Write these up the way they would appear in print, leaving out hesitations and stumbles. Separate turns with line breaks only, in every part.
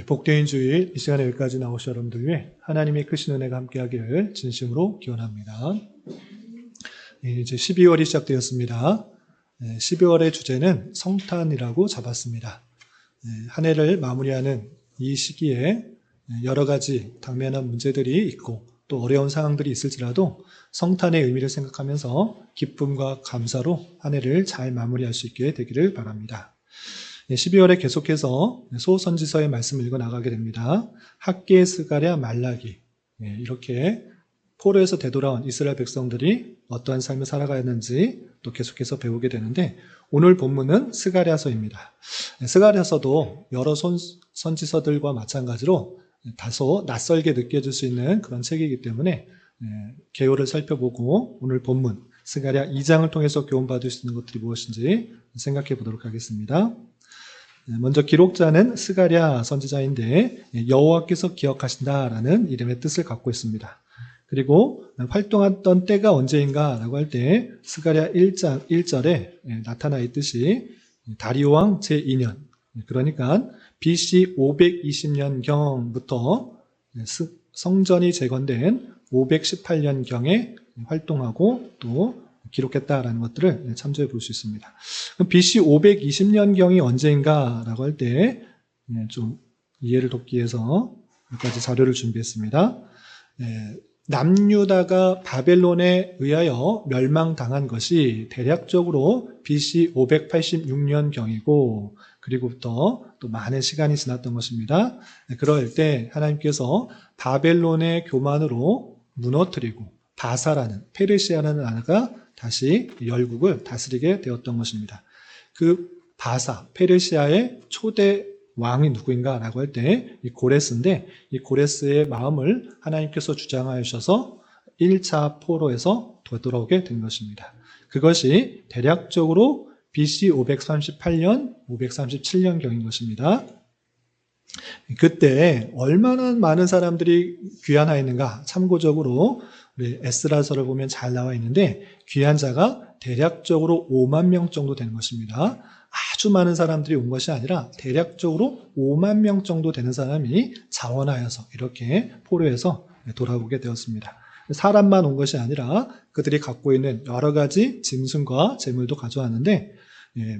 복되인 주일 이 시간에 여기까지 나오신 여러분들 위해 하나님의 크신 은혜가 함께하기를 진심으로 기원합니다. 이제 12월이 시작되었습니다. 12월의 주제는 성탄이라고 잡았습니다. 한 해를 마무리하는 이 시기에 여러 가지 당면한 문제들이 있고 또 어려운 상황들이 있을지라도 성탄의 의미를 생각하면서 기쁨과 감사로 한 해를 잘 마무리할 수 있게 되기를 바랍니다. 12월에 계속해서 소선지서의 말씀을 읽어 나가게 됩니다. 학개, 스가랴, 말라기, 이렇게 포로에서 되돌아온 이스라엘 백성들이 어떠한 삶을 살아가는지 또 계속해서 배우게 되는데, 오늘 본문은 스가랴서입니다. 스가랴서도 여러 선지서들과 마찬가지로 다소 낯설게 느껴질 수 있는 그런 책이기 때문에 개요를 살펴보고 오늘 본문 스가랴 2장을 통해서 교훈받을 수 있는 것들이 무엇인지 생각해 보도록 하겠습니다. 먼저 기록자는 스가랴 선지자인데 여호와께서 기억하신다라는 이름의 뜻을 갖고 있습니다. 그리고 활동했던 때가 언제인가 라고 할 때 스가랴 1장 1절에 나타나 있듯이 다리오 왕 제2년, 그러니까 BC 520년경부터 성전이 재건된 518년경에 활동하고 또 기록했다라는 것들을 참조해 볼 수 있습니다. 그럼 BC 520년경이 언제인가 라고 할 때 좀 이해를 돕기 위해서 몇 가지 자료를 준비했습니다. 남유다가 바벨론에 의하여 멸망당한 것이 대략적으로 BC 586년경이고 그리고부터 또 많은 시간이 지났던 것입니다. 그럴 때 하나님께서 바벨론의 교만으로 무너뜨리고 바사라는 페르시아라는 나라가 다시 열국을 다스리게 되었던 것입니다. 그 바사, 페르시아의 초대 왕이 누구인가 라고 할 때 이 고레스인데, 이 고레스의 마음을 하나님께서 주장하셔서 1차 포로에서 되돌아오게 된 것입니다. 그것이 대략적으로 BC 538년, 537년경인 것입니다. 그때 얼마나 많은 사람들이 귀환하였는가, 참고적으로 우리 에스라서를 보면 잘 나와 있는데 귀한 자가 대략적으로 5만 명 정도 되는 것입니다. 아주 많은 사람들이 온 것이 아니라 대략적으로 5만 명 정도 되는 사람이 자원하여서 이렇게 포로에서 돌아오게 되었습니다. 사람만 온 것이 아니라 그들이 갖고 있는 여러 가지 짐승과 재물도 가져왔는데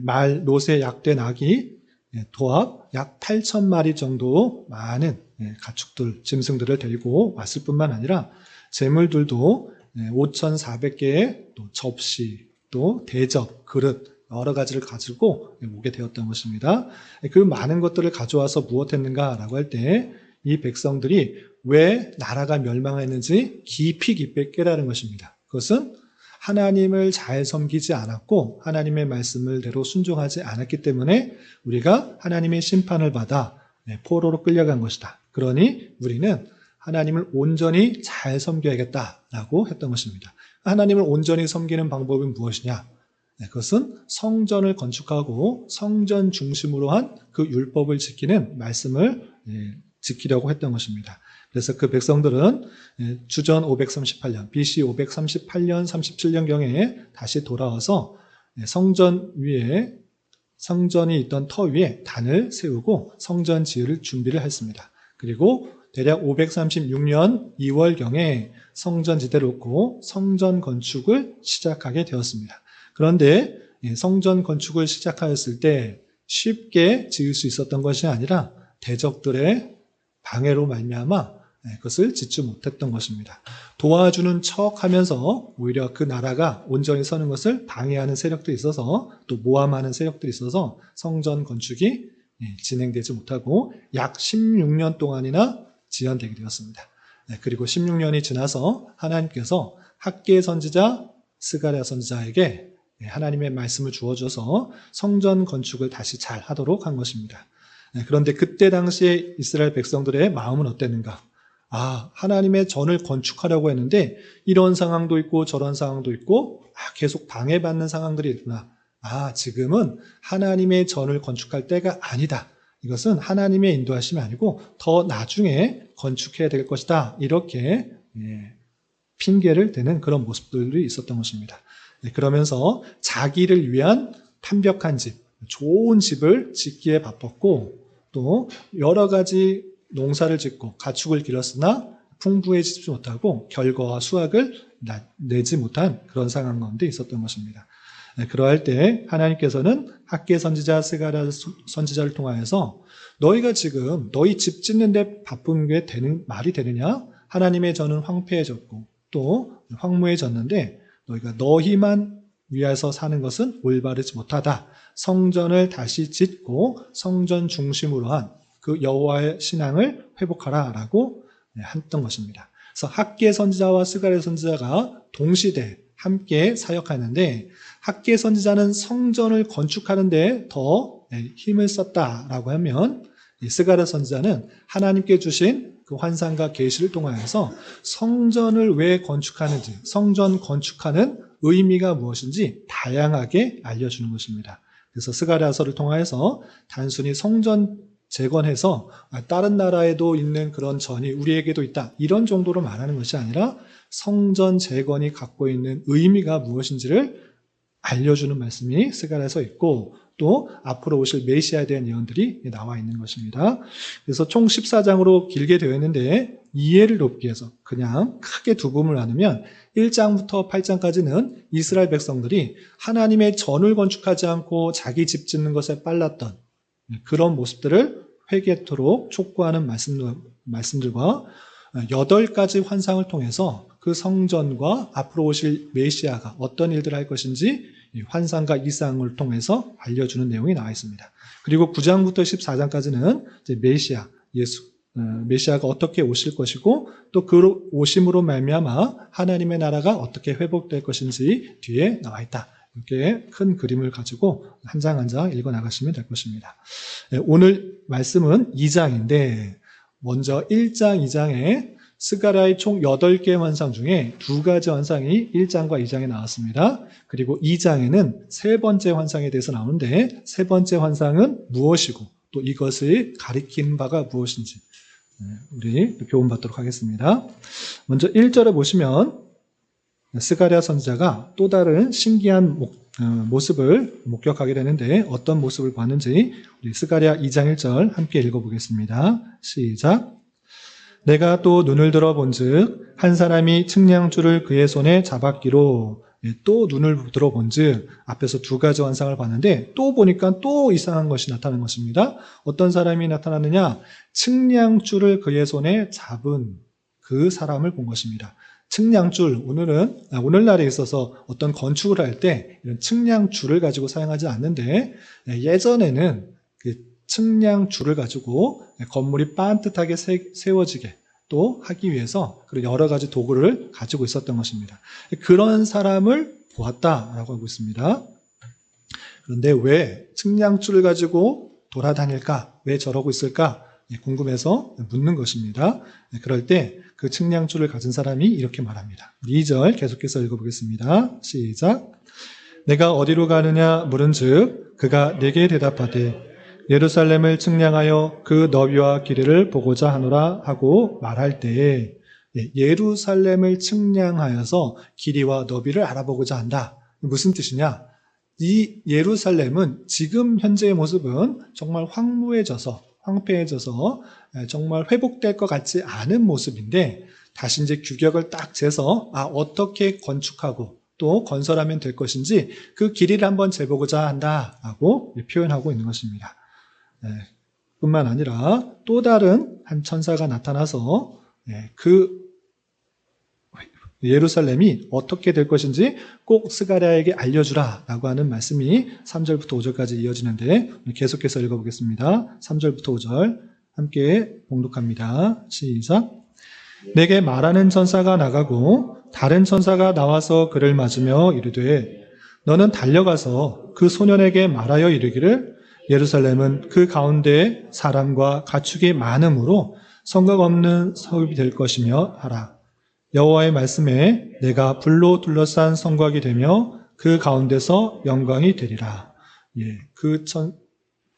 말, 노새, 약대, 나귀 도합 약 8,000마리 정도 많은 가축들, 짐승들을 데리고 왔을 뿐만 아니라 재물들도 5,400개의 또 접시, 또 대접, 그릇 여러 가지를 가지고 오게 되었던 것입니다. 그 많은 것들을 가져와서 무엇했는가라고 할 때 이 백성들이 왜 나라가 멸망했는지 깊이 깨달은 것입니다. 그것은 하나님을 잘 섬기지 않았고 하나님의 말씀을 대로 순종하지 않았기 때문에 우리가 하나님의 심판을 받아 포로로 끌려간 것이다. 그러니 우리는 하나님을 온전히 잘 섬겨야겠다라고 했던 것입니다. 하나님을 온전히 섬기는 방법은 무엇이냐? 그것은 성전을 건축하고 성전 중심으로 한 그 율법을 지키는 말씀을 지키려고 했던 것입니다. 그래서 그 백성들은 주전 538년, BC 538년, 37년경에 다시 돌아와서 성전 위에, 성전이 있던 터 위에 단을 세우고 성전 지을 준비를 했습니다. 그리고 대략 536년 2월경에 성전 지대를 놓고 성전 건축을 시작하게 되었습니다. 그런데 성전 건축을 시작하였을 때 쉽게 지을 수 있었던 것이 아니라 대적들의 방해로 말미암아 그것을 짓지 못했던 것입니다. 도와주는 척하면서 오히려 그 나라가 온전히 서는 것을 방해하는 세력들이 있어서 또 모함하는 세력들이 있어서 성전 건축이 진행되지 못하고 약 16년 동안이나 지연되게 되었습니다. 그리고 16년이 지나서 하나님께서 학개 선지자 스가랴 선지자에게 하나님의 말씀을 주어줘서 성전 건축을 다시 잘 하도록 한 것입니다. 그런데 그때 당시에 이스라엘 백성들의 마음은 어땠는가? 하나님의 전을 건축하려고 했는데 이런 상황도 있고 저런 상황도 있고 계속 방해받는 상황들이 있구나. 지금은 하나님의 전을 건축할 때가 아니다. 이것은 하나님의 인도하심이 아니고 더 나중에 건축해야 될 것이다. 이렇게 핑계를 대는 그런 모습들이 있었던 것입니다. 그러면서 자기를 위한 완벽한 집, 좋은 집을 짓기에 바빴고 또 여러 가지 농사를 짓고 가축을 기렀으나 풍부해지지 못하고 결과와 수확을 내지 못한 그런 상황 가운데 있었던 것입니다. 그러할 때 하나님께서는 학개 선지자 스가랴 선지자를 통하여서 너희가 지금 너희 집 짓는데 바쁜 게 말이 되느냐? 하나님의 전은 황폐해졌고 또 황무해졌는데 너희가 너희만 위해서 사는 것은 올바르지 못하다. 성전을 다시 짓고 성전 중심으로 한 그 여호와의 신앙을 회복하라라고 했던 것입니다. 그래서 학개 선지자와 스가랴 선지자가 동시대 함께 사역하는데 학개 선지자는 성전을 건축하는데 더 힘을 썼다라고 하면 스가랴 선지자는 하나님께 주신 그 환상과 계시를 통하여서 성전을 왜 건축하는지, 성전 건축하는 의미가 무엇인지 다양하게 알려주는 것입니다. 그래서 스가랴서를 통하여서 단순히 성전 재건해서 다른 나라에도 있는 그런 전이 우리에게도 있다 이런 정도로 말하는 것이 아니라 성전 재건이 갖고 있는 의미가 무엇인지를 알려주는 말씀이 스가랴서 있고 또 앞으로 오실 메시아에 대한 예언들이 나와 있는 것입니다. 그래서 총 14장으로 길게 되어 있는데 이해를 돕기 위해서 그냥 크게 두 부분을 나누면 1장부터 8장까지는 이스라엘 백성들이 하나님의 전을 건축하지 않고 자기 집 짓는 것에 빨랐던 그런 모습들을 회개토록 촉구하는 말씀들과 8가지 환상을 통해서 그 성전과 앞으로 오실 메시아가 어떤 일들을 할 것인지 환상과 이상을 통해서 알려주는 내용이 나와 있습니다. 그리고 9장부터 14장까지는 메시아, 메시아가 어떻게 오실 것이고 또 그 오심으로 말미암아 하나님의 나라가 어떻게 회복될 것인지 뒤에 나와 있다. 이렇게 큰 그림을 가지고 한 장 한 장 읽어 나가시면 될 것입니다. 오늘 말씀은 2장인데 먼저 1장, 2장에 스가랴의 총 8개의 환상 중에 2가지 환상이 1장과 2장에 나왔습니다. 그리고 2장에는 세 번째 환상에 대해서 나오는데 세 번째 환상은 무엇이고 또 이것을 가리키는 바가 무엇인지 우리 교훈받도록 하겠습니다. 먼저 1절에 보시면 스가랴 선지자가 또 다른 신기한 모습을 목격하게 되는데 어떤 모습을 봤는지 우리 스가랴 2장 1절 함께 읽어보겠습니다. 시작. 내가 또 눈을 들어 본즉 한 사람이 측량줄을 그의 손에 잡았기로. 또 눈을 들어 본즉 앞에서 2가지 환상을 봤는데 또 보니까 또 이상한 것이 나타난 것입니다. 어떤 사람이 나타나느냐? 측량줄을 그의 손에 잡은 그 사람을 본 것입니다. 측량줄, 오늘날에 있어서 어떤 건축을 할 때 이런 측량줄을 가지고 사용하지 않는데 예전에는 그 측량줄을 가지고 건물이 반듯하게 세워지게 또 하기 위해서 여러 가지 도구를 가지고 있었던 것입니다. 그런 사람을 보았다라고 하고 있습니다. 그런데 왜 측량줄을 가지고 돌아다닐까? 왜 저러고 있을까? 궁금해서 묻는 것입니다. 그럴 때 그 측량줄을 가진 사람이 이렇게 말합니다. 2절 계속해서 읽어보겠습니다. 시작. 내가 어디로 가느냐 물은즉 그가 내게 대답하되 예루살렘을 측량하여 그 너비와 길이를 보고자 하노라 하고 말할 때에 예루살렘을 측량하여서 길이와 너비를 알아보고자 한다. 무슨 뜻이냐? 이 예루살렘은 지금 현재의 모습은 정말 황폐해져서 정말 회복될 것 같지 않은 모습인데 다시 이제 규격을 딱 재서 어떻게 건축하고 또 건설하면 될 것인지 그 길이를 한번 재보고자 한다라고 표현하고 있는 것입니다. 뿐만 아니라 또 다른 한 천사가 나타나서 그 예루살렘이 어떻게 될 것인지 꼭 스가랴에게 알려주라라고 하는 말씀이 3절부터 5절까지 이어지는데 계속해서 읽어보겠습니다. 3절부터 5절 함께 봉독합니다. 시작. 내게 말하는 천사가 나가고 다른 천사가 나와서 그를 맞으며 이르되 너는 달려가서 그 소년에게 말하여 이르기를 예루살렘은 그 가운데 사람과 가축이 많음으로 성곽 없는 성읍이 될 것이며 하라. 여호와의 말씀에 내가 불로 둘러싼 성곽이 되며 그 가운데서 영광이 되리라. 그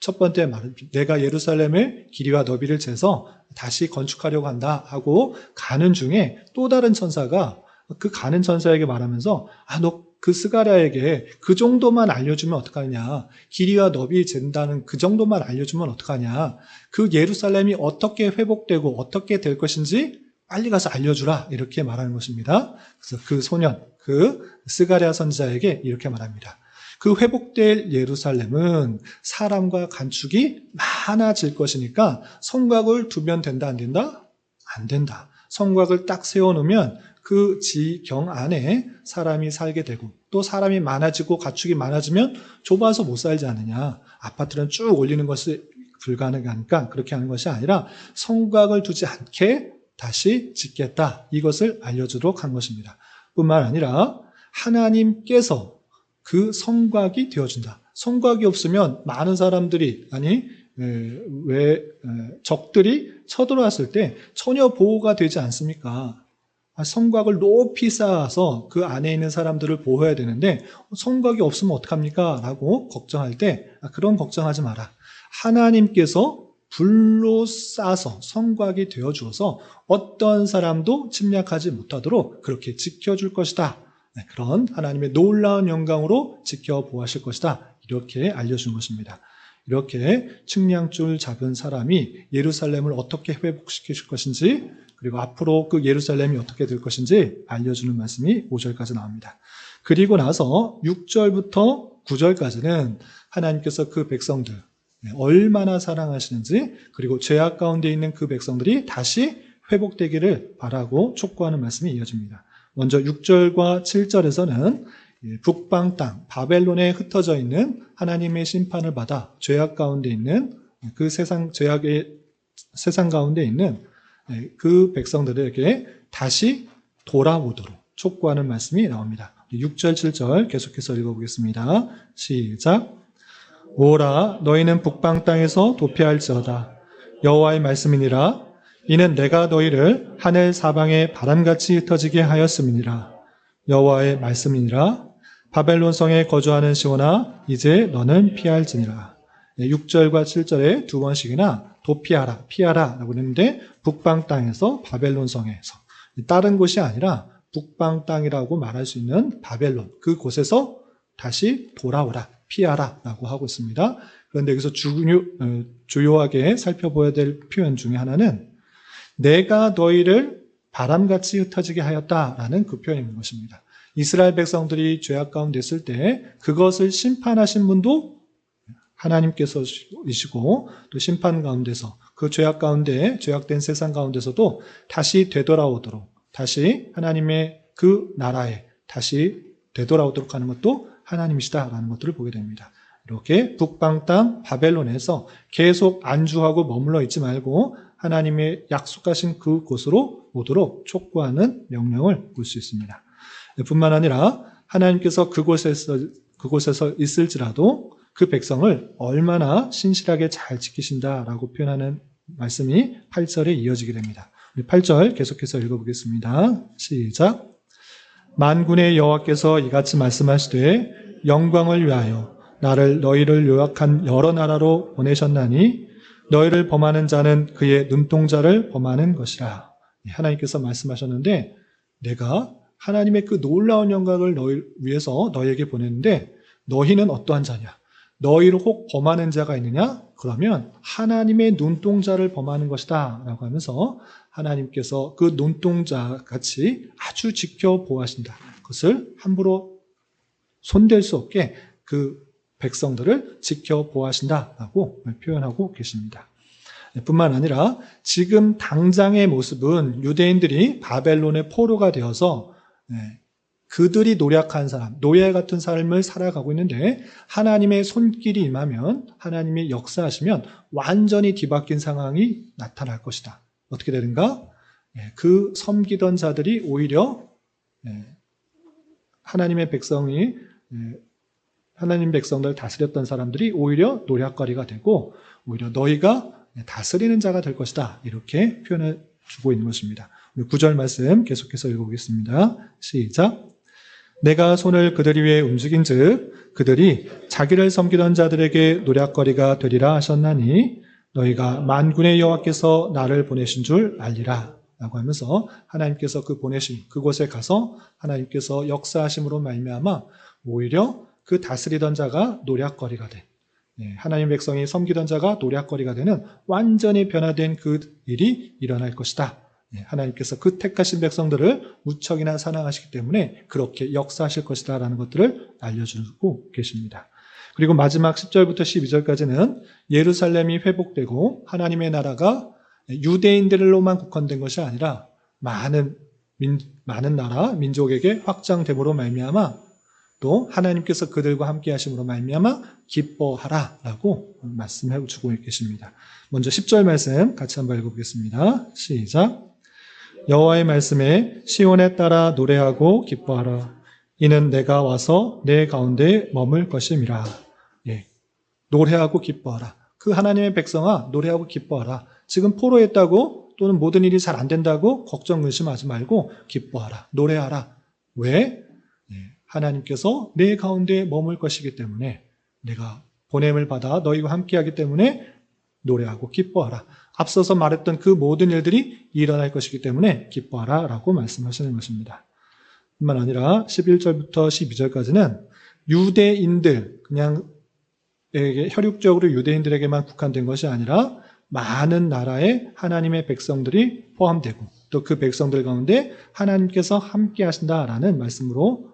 첫 번째 말은 내가 예루살렘의 길이와 너비를 재서 다시 건축하려고 한다 하고 가는 중에 또 다른 천사가 그 가는 천사에게 말하면서 너 그 스가랴에게 그 정도만 알려주면 어떡하냐, 길이와 너비 잰다는 그 정도만 알려주면 어떡하냐, 그 예루살렘이 어떻게 회복되고 어떻게 될 것인지 빨리 가서 알려주라, 이렇게 말하는 것입니다. 그래서 그 소년, 그 스가랴 선지자에게 이렇게 말합니다. 그 회복될 예루살렘은 사람과 간축이 많아질 것이니까 성곽을 두면 된다, 안 된다? 안 된다. 성곽을 딱 세워놓으면 그 지경 안에 사람이 살게 되고, 또 사람이 많아지고 가축이 많아지면 좁아서 못 살지 않느냐. 아파트는 쭉 올리는 것이 불가능하니까 그렇게 하는 것이 아니라 성곽을 두지 않게 다시 짓겠다, 이것을 알려주도록 한 것입니다. 뿐만 아니라 하나님께서 그 성곽이 되어준다. 성곽이 없으면 많은 사람들이, 적들이 쳐들어왔을 때 전혀 보호가 되지 않습니까? 성곽을 높이 쌓아서 그 안에 있는 사람들을 보호해야 되는데 성곽이 없으면 어떡합니까? 라고 걱정할 때 그런 걱정하지 마라. 하나님께서 불로 싸서 성곽이 되어 주어서 어떤 사람도 침략하지 못하도록 그렇게 지켜줄 것이다. 그런 하나님의 놀라운 영광으로 지켜보아실 것이다. 이렇게 알려준 것입니다. 이렇게 측량줄 잡은 사람이 예루살렘을 어떻게 회복시킬 것인지, 그리고 앞으로 그 예루살렘이 어떻게 될 것인지 알려주는 말씀이 5절까지 나옵니다. 그리고 나서 6절부터 9절까지는 하나님께서 그 백성들 얼마나 사랑하시는지, 그리고 죄악 가운데 있는 그 백성들이 다시 회복되기를 바라고 촉구하는 말씀이 이어집니다. 먼저 6절과 7절에서는 북방 땅 바벨론에 흩어져 있는 하나님의 심판을 받아 죄악 가운데 있는 그 죄악의 세상 가운데 있는 그 백성들에게 다시 돌아오도록 촉구하는 말씀이 나옵니다. 6절, 7절 계속해서 읽어보겠습니다. 시작. 오라, 너희는 북방 땅에서 도피할지어다. 여호와의 말씀이니라. 이는 내가 너희를 하늘 사방에 바람같이 흩어지게 하였음이니라. 여호와의 말씀이니라. 바벨론 성에 거주하는 시온아, 이제 너는 피할지니라. 6절과 7절에 두 번씩이나 도피하라, 피하라 라고 했는데 북방 땅에서 바벨론 성에서, 다른 곳이 아니라 북방 땅이라고 말할 수 있는 바벨론, 그곳에서 다시 돌아오라, 피하라 라고 하고 있습니다. 그런데 여기서 주요하게 살펴봐야 될 표현 중에 하나는 내가 너희를 바람같이 흩어지게 하였다라는 그 표현인 것입니다. 이스라엘 백성들이 죄악 가운데 있을 때 그것을 심판하신 분도 하나님께서이시고, 또 심판 가운데서 그 죄악 가운데, 죄악된 세상 가운데서도 다시 되돌아오도록, 다시 하나님의 그 나라에 다시 되돌아오도록 하는 것도 하나님이시다라는 것들을 보게 됩니다. 이렇게 북방 땅 바벨론에서 계속 안주하고 머물러 있지 말고 하나님의 약속하신 그곳으로 오도록 촉구하는 명령을 볼 수 있습니다. 뿐만 아니라 하나님께서 그곳에서 있을지라도 그 백성을 얼마나 신실하게 잘 지키신다라고 표현하는 말씀이 8절에 이어지게 됩니다. 8절 계속해서 읽어보겠습니다. 시작. 만군의 여호와께서 이같이 말씀하시되 영광을 위하여 나를 너희를 요약한 여러 나라로 보내셨나니 너희를 범하는 자는 그의 눈동자를 범하는 것이라. 하나님께서 말씀하셨는데, 내가 하나님의 그 놀라운 영광을 너희 위해서 너희에게 보냈는데 너희는 어떠한 자냐? 너희를 혹 범하는 자가 있느냐? 그러면 하나님의 눈동자를 범하는 것이다 라고 하면서 하나님께서 그 눈동자 같이 아주 지켜보아신다. 그것을 함부로 손댈 수 없게 그 백성들을 지켜보아신다라고 표현하고 계십니다. 뿐만 아니라 지금 당장의 모습은 유대인들이 바벨론의 포로가 되어서 그들이 노력한 사람, 노예 같은 삶을 살아가고 있는데 하나님의 손길이 임하면, 하나님의 역사하시면 완전히 뒤바뀐 상황이 나타날 것이다. 어떻게 되는가? 그 섬기던 자들이 오히려 하나님 백성들 다스렸던 사람들이 오히려 노략거리가 되고 오히려 너희가 다스리는 자가 될 것이다. 이렇게 표현해 주고 있는 것입니다. 9절 말씀 계속해서 읽어보겠습니다. 시작. 내가 손을 그들 위에 움직인즉 그들이 자기를 섬기던 자들에게 노략거리가 되리라 하셨나니 너희가 만군의 여호와께서 나를 보내신 줄 알리라. 라고 하면서 하나님께서 그 보내심, 그곳에 가서 하나님께서 역사하심으로 말미암아 오히려 그 다스리던 자가 노략거리가 된, 하나님 백성이 섬기던 자가 노략거리가 되는 완전히 변화된 그 일이 일어날 것이다. 하나님께서 그 택하신 백성들을 무척이나 사랑하시기 때문에 그렇게 역사하실 것이다 라는 것들을 알려주고 계십니다. 그리고 마지막 10절부터 12절까지는 예루살렘이 회복되고 하나님의 나라가 유대인들로만 국한된 것이 아니라 많은 나라, 민족에게 확장됨으로 말미암아 또 하나님께서 그들과 함께 하심으로 말미암아 기뻐하라 라고 말씀해 주고 계십니다. 먼저 10절 말씀 같이 한번 읽어보겠습니다. 시작. 여호와의 말씀에 시온에 따라 노래하고 기뻐하라. 이는 내가 와서 내 가운데 머물 것임이라. 노래하고 기뻐하라. 그 하나님의 백성아 노래하고 기뻐하라. 지금 포로했다고 또는 모든 일이 잘 안 된다고 걱정 의심하지 말고 기뻐하라. 노래하라. 왜? 하나님께서 내 가운데 머물 것이기 때문에 내가 보냄을 받아 너희와 함께하기 때문에 노래하고 기뻐하라. 앞서서 말했던 그 모든 일들이 일어날 것이기 때문에 기뻐하라 라고 말씀하시는 것입니다. 뿐만 아니라 11절부터 12절까지는 유대인들, 그냥 혈육적으로 유대인들에게만 국한된 것이 아니라 많은 나라의 하나님의 백성들이 포함되고 또 그 백성들 가운데 하나님께서 함께 하신다라는 말씀으로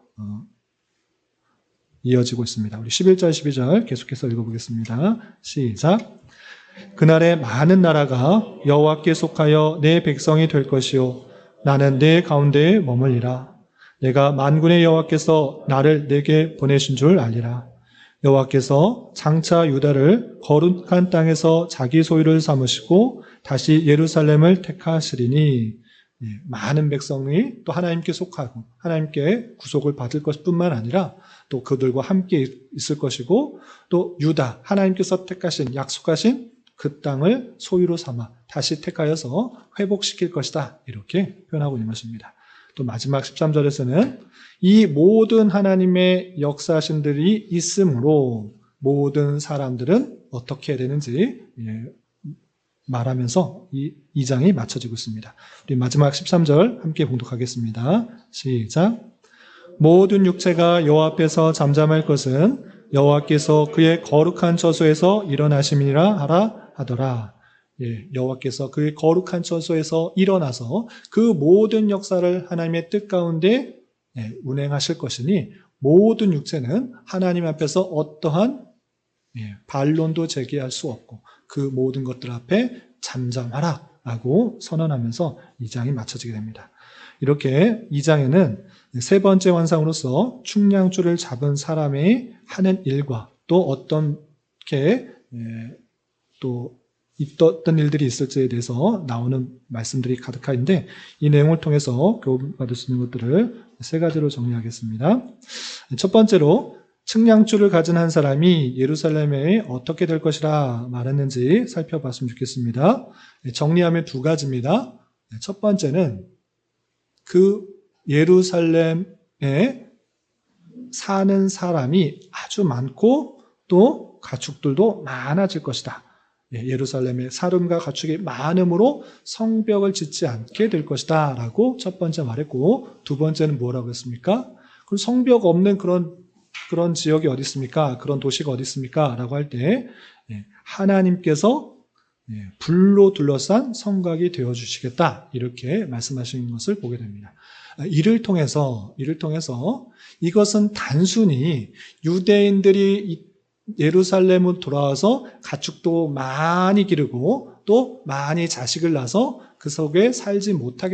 이어지고 있습니다. 우리 11절, 12절 계속해서 읽어보겠습니다. 시작. 그날에 많은 나라가 여호와께 속하여 내 백성이 될 것이요 나는 내 가운데에 머물리라. 내가 만군의 여호와께서 나를 내게 보내신 줄 알리라. 여호와께서 장차 유다를 거룩한 땅에서 자기 소유를 삼으시고 다시 예루살렘을 택하시리니 많은 백성이 또 하나님께 속하고 하나님께 구속을 받을 것뿐만 아니라 또 그들과 함께 있을 것이고 또 유다, 하나님께서 택하신 약속하신 그 땅을 소유로 삼아 다시 택하여서 회복시킬 것이다. 이렇게 표현하고 있는 것입니다. 또 마지막 13절에서는 이 모든 하나님의 역사하신들이 있으므로 모든 사람들은 어떻게 해야 되는지 말하면서 이 장이 맞춰지고 있습니다. 우리 마지막 13절 함께 봉독하겠습니다. 시작. 모든 육체가 여호와 앞에서 잠잠할 것은 여호와께서 그의 거룩한 처소에서 일어나심이라 하더라. 여호와께서 그의 거룩한 처소에서 일어나서 그 모든 역사를 하나님의 뜻 가운데 운행하실 것이니 모든 육체는 하나님 앞에서 어떠한 반론도 제기할 수 없고 그 모든 것들 앞에 잠잠하라 라고 선언하면서 이 장이 맞춰지게 됩니다. 이렇게 이 장에는 세 번째 환상으로서 충량줄을 잡은 사람이 하는 일과 또 어떻게 또 어떤 일들이 있을지에 대해서 나오는 말씀들이 가득한데 이 내용을 통해서 교훈받을 수 있는 것들을 세 가지로 정리하겠습니다. 첫 번째로 측량줄을 가진 한 사람이 예루살렘에 어떻게 될 것이라 말했는지 살펴봤으면 좋겠습니다. 정리하면 두 가지입니다. 첫 번째는 그 예루살렘에 사는 사람이 아주 많고 또 가축들도 많아질 것이다. 예루살렘에 사람과 가축이 많음으로 성벽을 짓지 않게 될 것이다 라고 첫 번째 말했고 두 번째는 뭐라고 했습니까? 그럼 성벽 없는 그런 지역이 어디 있습니까? 그런 도시가 어디 있습니까? 라고 할 때 하나님께서 불로 둘러싼 성곽이 되어주시겠다 이렇게 말씀하시는 것을 보게 됩니다. 이를 통해서 이것은 단순히 유대인들이 예루살렘으로 돌아와서 가축도 많이 기르고 또 많이 자식을 낳아서 그 속에 살지 못할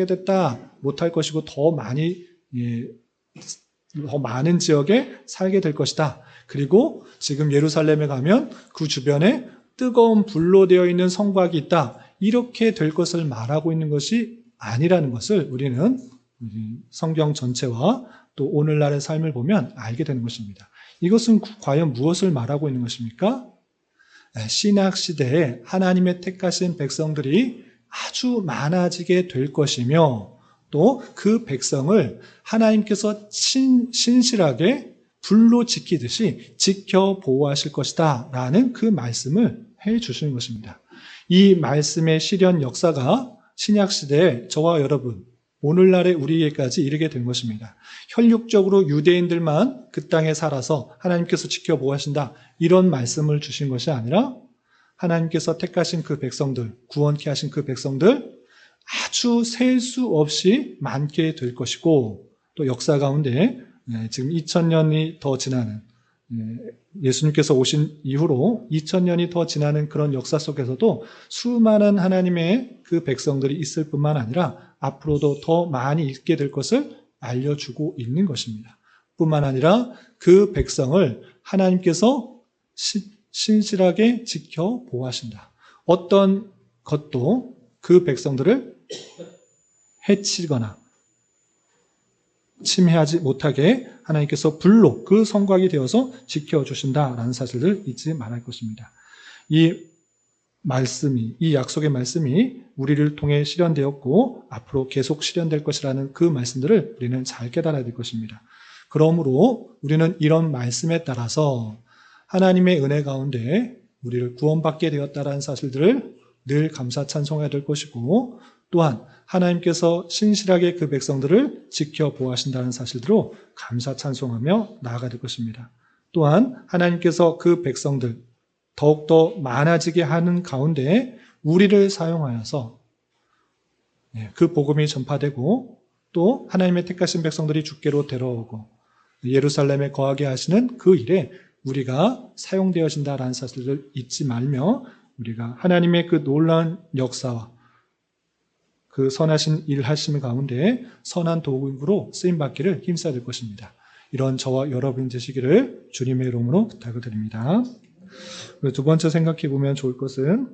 것이고 더 많은 지역에 살게 될 것이다. 그리고 지금 예루살렘에 가면 그 주변에 뜨거운 불로 되어 있는 성곽이 있다. 이렇게 될 것을 말하고 있는 것이 아니라는 것을 우리는 성경 전체와 또 오늘날의 삶을 보면 알게 되는 것입니다. 이것은 과연 무엇을 말하고 있는 것입니까? 신약 시대에 하나님의 택하신 백성들이 아주 많아지게 될 것이며 또 그 백성을 하나님께서 신실하게 불로 지키듯이 지켜 보호하실 것이다 라는 그 말씀을 해 주시는 것입니다. 이 말씀의 실현 역사가 신약시대에 저와 여러분, 오늘날의 우리에게까지 이르게 된 것입니다. 혈육적으로 유대인들만 그 땅에 살아서 하나님께서 지켜보호하신다, 이런 말씀을 주신 것이 아니라 하나님께서 택하신 그 백성들, 구원케 하신 그 백성들 아주 셀 수 없이 많게 될 것이고, 또 역사 가운데 지금 2000년이 더 지나는, 예수님께서 오신 이후로 2000년이 더 지나는 그런 역사 속에서도 수많은 하나님의 그 백성들이 있을 뿐만 아니라 앞으로도 더 많이 있게 될 것을 알려주고 있는 것입니다. 뿐만 아니라 그 백성을 하나님께서 신실하게 지켜 보호하신다. 어떤 것도 그 백성들을 해치거나 침해하지 못하게 하나님께서 불로 그 성곽이 되어서 지켜주신다라는 사실을 잊지 말할 것입니다. 이 약속의 말씀이 우리를 통해 실현되었고 앞으로 계속 실현될 것이라는 그 말씀들을 우리는 잘 깨달아야 될 것입니다. 그러므로 우리는 이런 말씀에 따라서 하나님의 은혜 가운데 우리를 구원받게 되었다라는 사실들을 늘 감사 찬송해야 될 것이고, 또한 하나님께서 신실하게 그 백성들을 지켜보호하신다는 사실들로 감사 찬송하며 나아가야 될 것입니다. 또한 하나님께서 그 백성들 더욱더 많아지게 하는 가운데 우리를 사용하여서 그 복음이 전파되고, 또 하나님의 택하신 백성들이 주께로 데려오고 예루살렘에 거하게 하시는 그 일에 우리가 사용되어진다라는 사실을 잊지 말며, 우리가 하나님의 그 놀라운 역사와 그 선하신 일하심 가운데 선한 도구로 쓰임받기를 힘써야 될 것입니다. 이런 저와 여러분 되시기를 주님의 이름으로 부탁을 드립니다. 두 번째 생각해 보면 좋을 것은,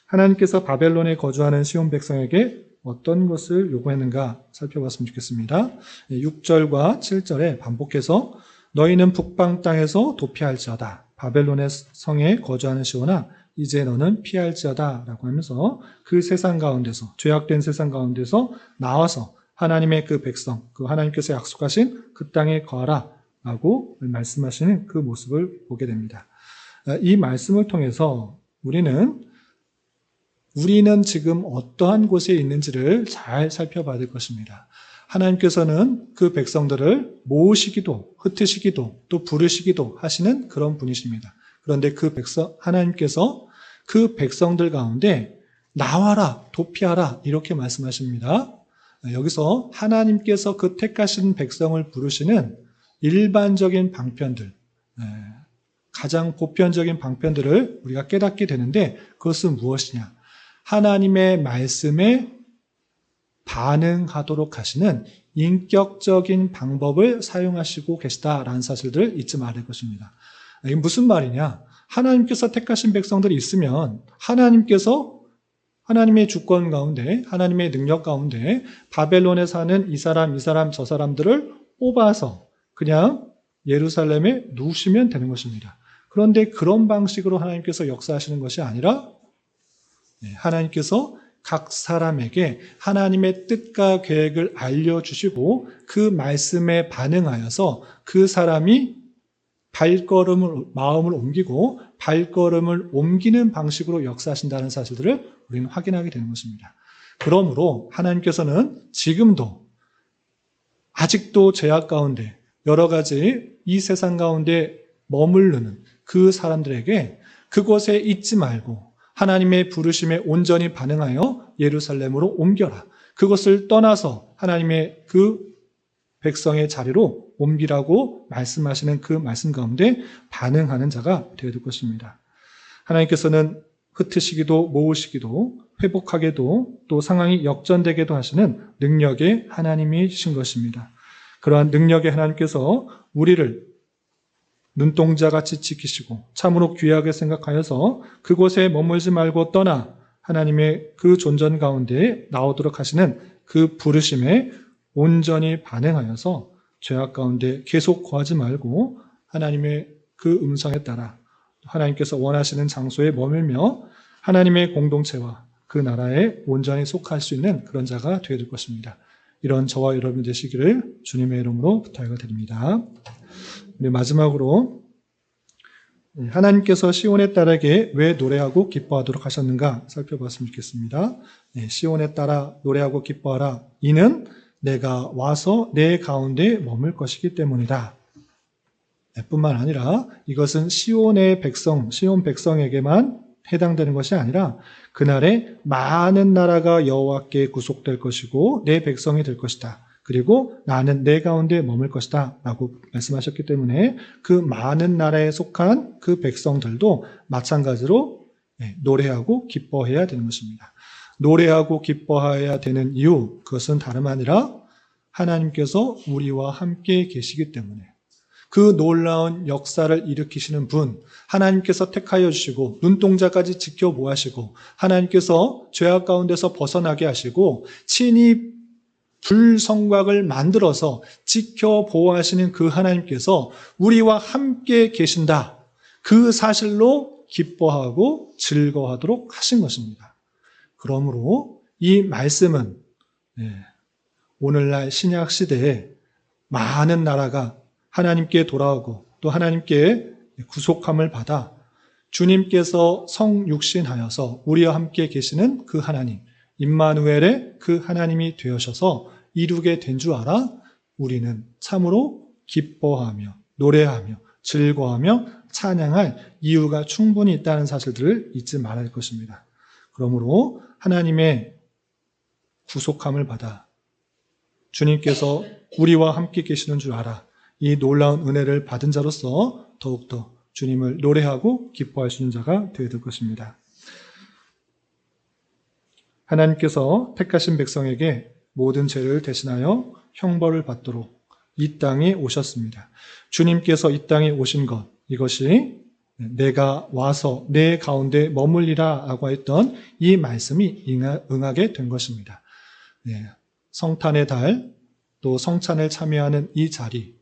하나님께서 바벨론에 거주하는 시온 백성에게 어떤 것을 요구했는가 살펴봤으면 좋겠습니다. 6절과 7절에 반복해서 너희는 북방 땅에서 도피할지어다. 바벨론의 성에 거주하는 시온아, 이제 너는 피할지어다 라고 하면서 그 세상 가운데서, 죄악된 세상 가운데서 나와서 하나님의 그 백성, 그 하나님께서 약속하신 그 땅에 거하라 라고 말씀하시는 그 모습을 보게 됩니다. 이 말씀을 통해서 우리는 지금 어떠한 곳에 있는지를 잘 살펴봐야 될 것입니다. 하나님께서는 그 백성들을 모으시기도, 흩으시기도, 또 부르시기도 하시는 그런 분이십니다. 그런데 하나님께서 그 백성들 가운데 나와라, 도피하라 이렇게 말씀하십니다. 여기서 하나님께서 그 택하신 백성을 부르시는 일반적인 방편들, 가장 보편적인 방편들을 우리가 깨닫게 되는데, 그것은 무엇이냐? 하나님의 말씀에 반응하도록 하시는 인격적인 방법을 사용하시고 계시다라는 사실들을 잊지 말을 것입니다. 이게 무슨 말이냐? 하나님께서 택하신 백성들이 있으면 하나님께서 하나님의 주권 가운데, 하나님의 능력 가운데 바벨론에 사는 이 사람, 저 사람들을 뽑아서 그냥 예루살렘에 누우시면 되는 것입니다. 그런데 그런 방식으로 하나님께서 역사하시는 것이 아니라 하나님께서 각 사람에게 하나님의 뜻과 계획을 알려주시고 그 말씀에 반응하여서 그 사람이 마음을 옮기고 발걸음을 옮기는 방식으로 역사하신다는 사실들을 우리는 확인하게 되는 것입니다. 그러므로 하나님께서는 지금도 아직도 죄악 가운데 여러 가지 이 세상 가운데 머무르는 그 사람들에게 그곳에 있지 말고 하나님의 부르심에 온전히 반응하여 예루살렘으로 옮겨라. 그것을 떠나서 하나님의 그 백성의 자리로 옮기라고 말씀하시는 그 말씀 가운데 반응하는 자가 되어야 될 것입니다. 하나님께서는 흩으시기도 모으시기도 회복하게도 또 상황이 역전되게도 하시는 능력의 하나님이신 것입니다. 그러한 능력의 하나님께서 우리를 눈동자같이 지키시고 참으로 귀하게 생각하여서 그곳에 머물지 말고 떠나 하나님의 그 존전 가운데 나오도록 하시는 그 부르심에 온전히 반응하여서 죄악 가운데 계속 거하지 말고 하나님의 그 음성에 따라 하나님께서 원하시는 장소에 머물며 하나님의 공동체와 그 나라에 온전히 속할 수 있는 그런 자가 되어야 될 것입니다. 이런 저와 여러분 되시기를 주님의 이름으로 부탁을 드립니다. 네, 마지막으로 하나님께서 시온의 딸에게 왜 노래하고 기뻐하도록 하셨는가 살펴봤으면 좋겠습니다. 시온의 딸아 노래하고 기뻐하라. 이는 내가 와서 내 가운데 머물 것이기 때문이다. 뿐만 아니라 이것은 시온의 백성, 시온 백성에게만 해당되는 것이 아니라 그날에 많은 나라가 여호와께 구속될 것이고 내 백성이 될 것이다. 그리고 나는 내 가운데 머물 것이다 라고 말씀하셨기 때문에 그 많은 나라에 속한 그 백성들도 마찬가지로 노래하고 기뻐해야 되는 것입니다. 노래하고 기뻐해야 되는 이유, 그것은 다름 아니라 하나님께서 우리와 함께 계시기 때문에 그 놀라운 역사를 일으키시는 분, 하나님께서 택하여 주시고 눈동자까지 지켜보시고 하나님께서 죄악 가운데서 벗어나게 하시고 친히 불성곽을 만들어서 지켜보호하시는 그 하나님께서 우리와 함께 계신다. 그 사실로 기뻐하고 즐거워하도록 하신 것입니다. 그러므로 이 말씀은 오늘날 신약 시대에 많은 나라가 하나님께 돌아오고 또 하나님께 구속함을 받아 주님께서 성육신하여서 우리와 함께 계시는 그 하나님, 임마누엘의 그 하나님이 되어셔서 이루게 된 줄 알아 우리는 참으로 기뻐하며 노래하며 즐거워하며 찬양할 이유가 충분히 있다는 사실들을 잊지 말아야 할 것입니다. 그러므로 하나님의 구속함을 받아 주님께서 우리와 함께 계시는 줄 알아 이 놀라운 은혜를 받은 자로서 더욱더 주님을 노래하고 기뻐할 수 있는 자가 되어야 될 것입니다. 하나님께서 택하신 백성에게 모든 죄를 대신하여 형벌을 받도록 이 땅에 오셨습니다. 주님께서 이 땅에 오신 것, 이것이 내가 와서 내 가운데 머물리라 라고 했던 이 말씀이 응하게 된 것입니다. 성탄의 달, 또 성찬을 참여하는 이 자리,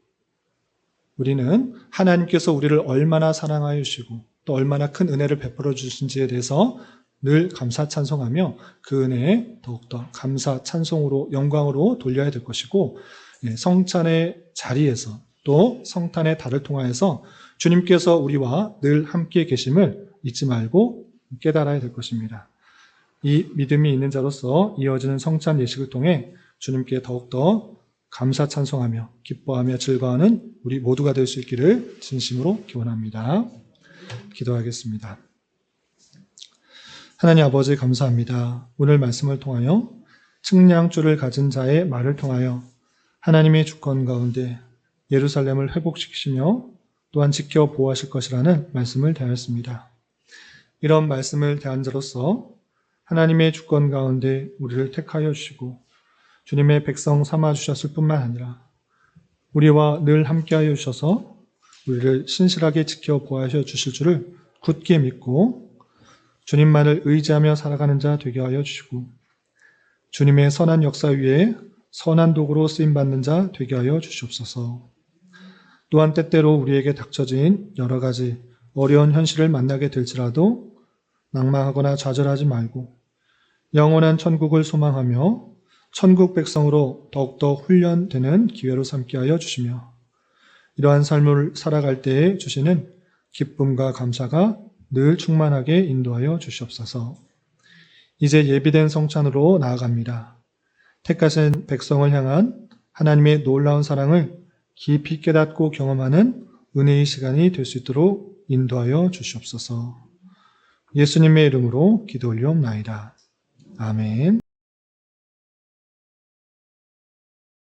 우리는 하나님께서 우리를 얼마나 사랑하여 주시고 또 얼마나 큰 은혜를 베풀어 주신지에 대해서 늘 감사 찬송하며 그 은혜에 더욱더 감사 찬송으로 영광으로 돌려야 될 것이고 성찬의 자리에서 또 성탄의 달을 통하여서 주님께서 우리와 늘 함께 계심을 잊지 말고 깨달아야 될 것입니다. 이 믿음이 있는 자로서 이어지는 성찬 예식을 통해 주님께 더욱더 감사 찬송하며 기뻐하며 즐거워하는 우리 모두가 될 수 있기를 진심으로 기원합니다. 기도하겠습니다. 하나님 아버지 감사합니다. 오늘 말씀을 통하여 측량줄을 가진 자의 말을 통하여 하나님의 주권 가운데 예루살렘을 회복시키시며 또한 지켜보호하실 것이라는 말씀을 대하였습니다. 이런 말씀을 대한 자로서 하나님의 주권 가운데 우리를 택하여 주시고 주님의 백성 삼아 주셨을 뿐만 아니라 우리와 늘 함께하여 주셔서 우리를 신실하게 지켜보호하여 주실 줄을 굳게 믿고 주님만을 의지하며 살아가는 자 되게 하여 주시고 주님의 선한 역사 위에 선한 도구로 쓰임받는 자 되게 하여 주시옵소서. 또한 때때로 우리에게 닥쳐진 여러 가지 어려운 현실을 만나게 될지라도 낭망하거나 좌절하지 말고 영원한 천국을 소망하며 천국 백성으로 더욱더 훈련되는 기회로 삼게 하여 주시며 이러한 삶을 살아갈 때에 주시는 기쁨과 감사가 늘 충만하게 인도하여 주시옵소서. 이제 예비된 성찬으로 나아갑니다. 택하신 백성을 향한 하나님의 놀라운 사랑을 깊이 깨닫고 경험하는 은혜의 시간이 될 수 있도록 인도하여 주시옵소서. 예수님의 이름으로 기도 올리옵나이다. 아멘.